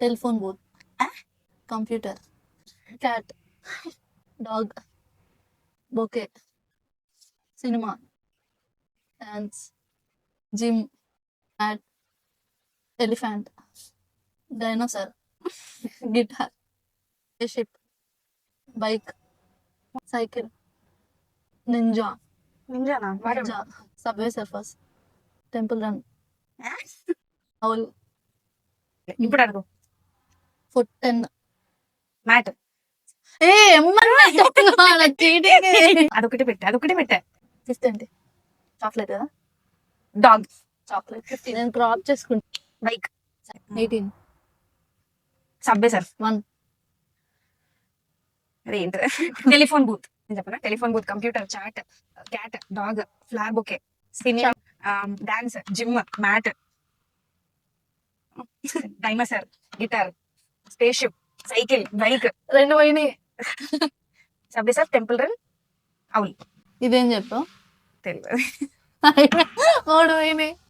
Telephone booth, computer, cat, dog, bouquet, cinema, dance, gym, mat, elephant, dinosaur, guitar, ship, bike, cycle, ninja, నింజానా ninja, subway surfers, temple run, howl, ఇప్పుడు అడుగు. Foot 10. Mat. ఏ cheating. అదొకటి పెట్టా. 50 అంటే chocolate కదా, dog. Chocolate 50. నేను crop చేసుకుంటా. బైక్. 18. Subway Surf. 1. అదేంటి? Telephone booth. నేను చెప్పనా? Telephone booth, computer, chat, cat, dog, flower bouquet, spinning, dance, gym, mat, dinosaur, guitar, space ship, cycle, bike, 2 పోయినాయి. Subway Surf, Temple Run, owl. ఇదేం చెప్పావు? తెలియదు. 3 పోయినాయి.